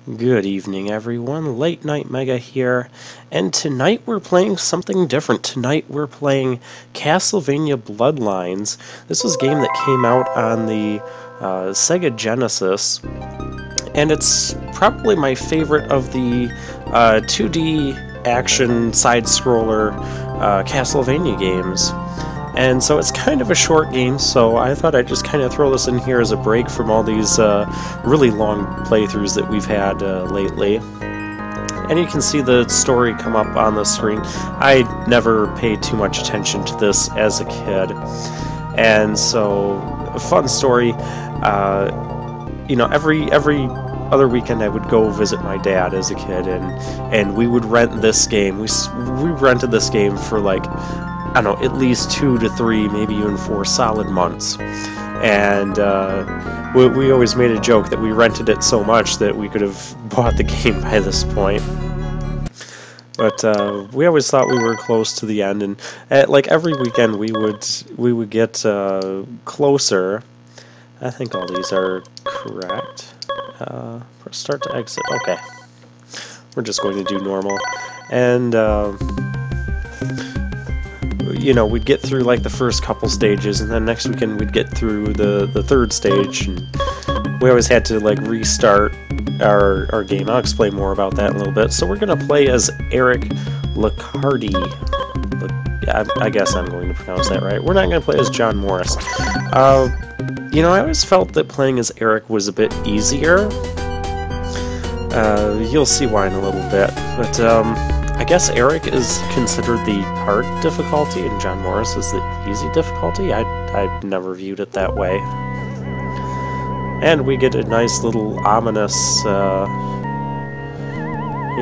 Good evening, everyone. Late Night Mega here, and tonight we're playing something different. Tonight we're playing Castlevania Bloodlines. This was a game that came out on the Sega Genesis, and it's probably my favorite of the 2D action side-scroller Castlevania games. And so it's kind of a short game, so I thought I'd just kind of throw this in here as a break from all these really long playthroughs that we've had lately. And you can see the story come up on the screen. I never paid too much attention to this as a kid. And so, a fun story. You know, every other weekend I would go visit my dad as a kid, and we would rent this game. We rented this game for like, I don't know, at least 2 to 3, maybe even 4 solid months. And we always made a joke that we rented it so much that we could have bought the game by this point. But we always thought we were close to the end, and like every weekend we would get closer. I think all these are correct. Press start to exit. Okay. We're just going to do normal. And you know, we'd get through like the first couple stages, and then next weekend we'd get through the third stage, and we always had to like restart our game. I'll explain more about that in a little bit. So we're gonna play as Eric Liccardi. I guess I'm going to pronounce that right. We're not gonna play as John Morris. You know, I always felt that playing as Eric was a bit easier. You'll see why in a little bit, but I guess Eric is considered the hard difficulty, and John Morris is the easy difficulty. I've never viewed it that way. And we get a nice little ominous, you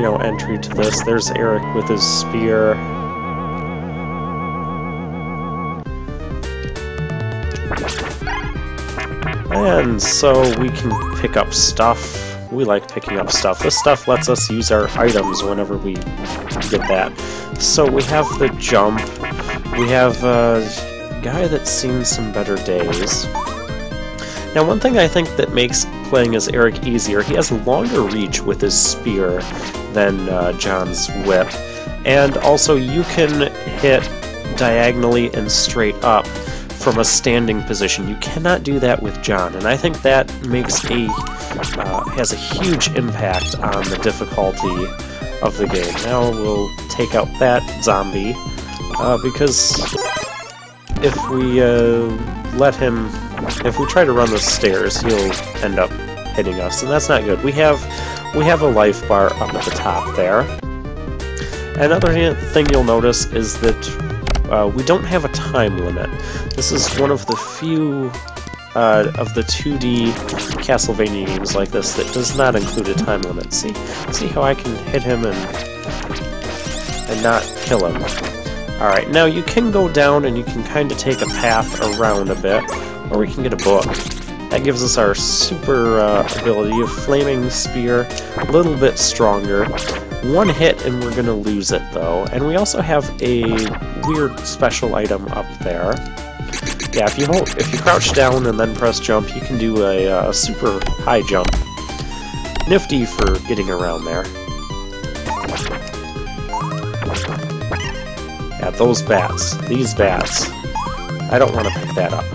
know, entry to this. There's Eric with his spear. And so we can pick up stuff. We like picking up stuff. This stuff lets us use our items whenever we get that. So we have the jump. We have a guy that's seen some better days. Now, one thing I think that makes playing as Eric easier, he has longer reach with his spear than John's whip. And also, you can hit diagonally and straight up from a standing position. You cannot do that with John, and I think that makes has a huge impact on the difficulty of the game. Now we'll take out that zombie, because if we if we try to run the stairs, he'll end up hitting us, and that's not good. We have a life bar up at the top there. Another thing you'll notice is that we don't have a time limit. This is one of the few of the 2D Castlevania games like this that does not include a time limit. See how I can hit him and not kill him. Alright, now you can go down and you can kind of take a path around a bit, or we can get a book. That gives us our super ability of Flaming Spear, a little bit stronger. One hit and we're gonna lose it though. And we also have a weird special item up there. Yeah, if you crouch down and then press jump, you can do a super high jump. Nifty for getting around there. Yeah, those bats. These bats. I don't want to pick that up.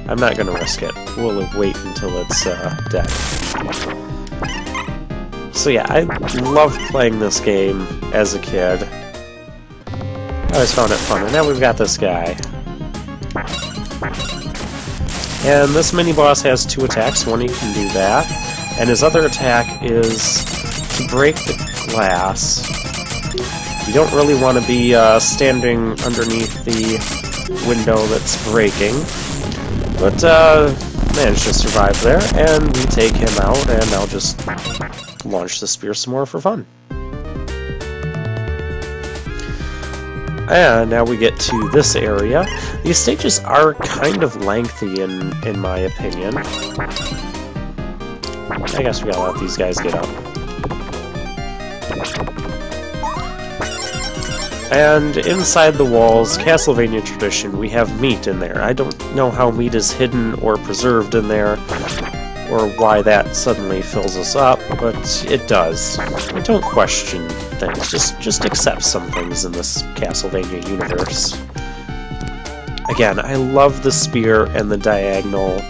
I'm not going to risk it. We'll wait until it's dead. So yeah, I loved playing this game as a kid. I always found it fun. And now we've got this guy. And this mini-boss has 2 attacks. One, he can do that. And his other attack is to break the glass. You don't really want to be standing underneath the window that's breaking. But managed to survive there, and we take him out, and I'll just launch the spear some more for fun. And now we get to this area. These stages are kind of lengthy in my opinion. I guess we gotta let these guys get up. And inside the walls, Castlevania tradition, we have meat in there. I don't know how meat is hidden or preserved in there, or why that suddenly fills us up, but it does. Don't question things, just accept some things in this Castlevania universe. Again, I love the spear and the diagonal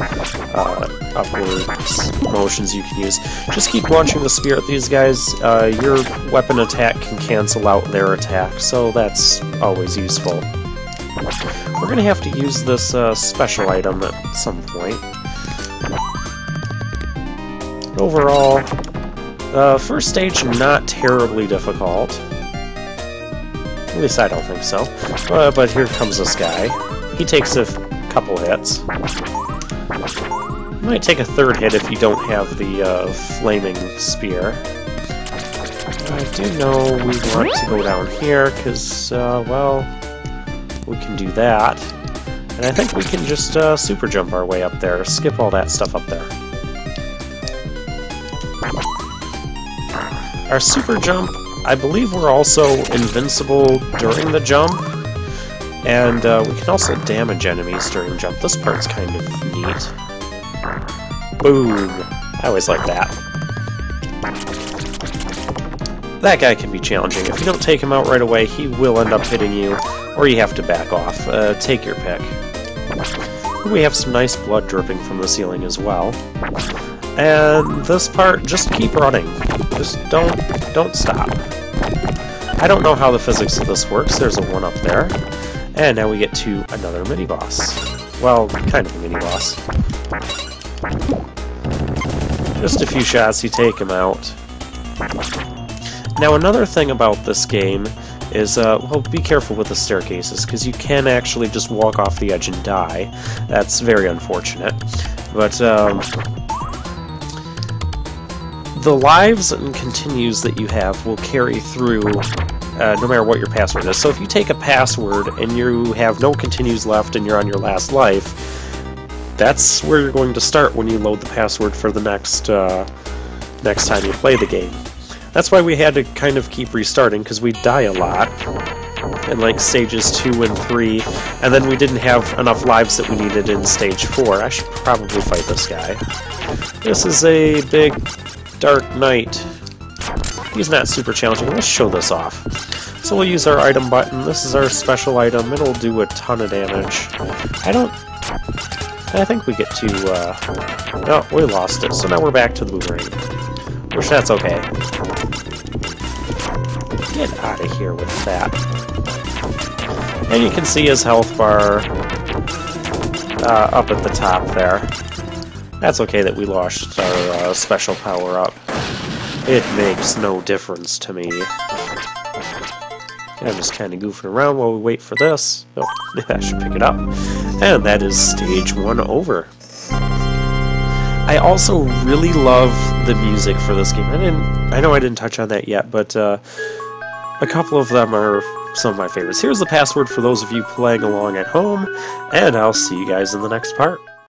upwards motions you can use. Just keep launching the spear at these guys. Your weapon attack can cancel out their attack, so that's always useful. We're going to have to use this special item at some point. Overall, first stage not terribly difficult. At least I don't think so. But here comes this guy. He takes a couple hits. Might take a third hit if you don't have the flaming spear. I do know we want to go down here, because, well, we can do that. And I think we can just super jump our way up there, skip all that stuff up there. Our super jump, I believe we're also invincible during the jump. And we can also damage enemies during jump. This part's kind of neat. Boom! I always like that. That guy can be challenging. If you don't take him out right away, he will end up hitting you, or you have to back off. Take your pick. We have some nice blood dripping from the ceiling as well. And this part, just keep running. Just don't stop. I don't know how the physics of this works. There's a 1 up there. And now we get to another mini-boss. Well, kind of a mini-boss. Just a few shots, you take him out. Now another thing about this game is, well, be careful with the staircases, because you can actually just walk off the edge and die. That's very unfortunate. But, the lives and continues that you have will carry through no matter what your password is. So if you take a password and you have no continues left and you're on your last life, that's where you're going to start when you load the password for the next time you play the game. That's why we had to kind of keep restarting, because we die a lot in like stages 2 and 3, and then we didn't have enough lives that we needed in stage 4. I should probably fight this guy. This is a big Dark Knight. He's not super challenging. Let's show this off. So we'll use our item button. This is our special item. It'll do a ton of damage. I think we get to, no, we lost it. So now we're back to the boomerang. Which that's okay. Get out of here with that. And you can see his health bar up at the top there. That's okay that we lost our special power-up. It makes no difference to me. I'm just kind of goofing around while we wait for this. Oh, I should pick it up. And that is stage 1 over. I also really love the music for this game. I know I didn't touch on that yet, but a couple of them are some of my favorites. Here's the password for those of you playing along at home, and I'll see you guys in the next part.